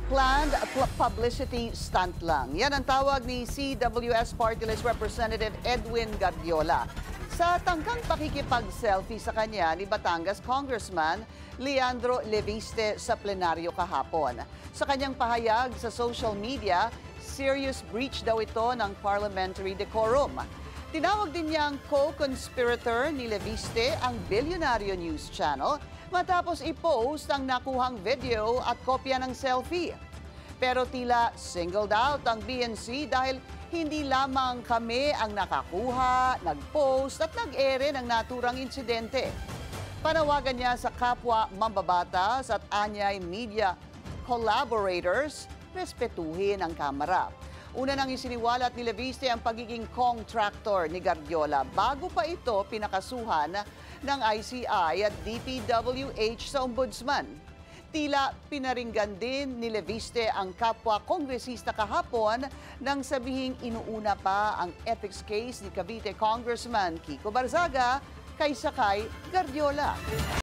planned publicity stunt lang. Yan ang tawag ni CWS Party List Representative Edwin Guardiola sa tangkang pakikipag-selfie sa kanya ni Batangas Congressman Leandro Leviste sa plenaryo kahapon. Sa kanyang pahayag sa social media, serious breach daw ito ng parliamentary decorum. Tinawag din niyang co-conspirator ni Leviste ang Bilyonaryo News Channel matapos i-post ang nakuhang video at kopya ng selfie. Pero tila singled out ang BNC dahil hindi lamang kami ang nakakuha, nag-post at nag-ere ng naturang insidente. Panawagan niya sa kapwa mambabatas at anyay media collaborators, respetuhin ang kamera. Una nang isiniwalat ni Leviste ang pagiging contractor ni Guardiola bago pa ito pinakasuhan ng ICI at DPWH sa Ombudsman. Tila pinaringgan din ni Leviste ang kapwa kongresista kahapon nang sabihing inuuna pa ang ethics case ni Cavite Congressman Kiko Barzaga kaysa kay Guardiola.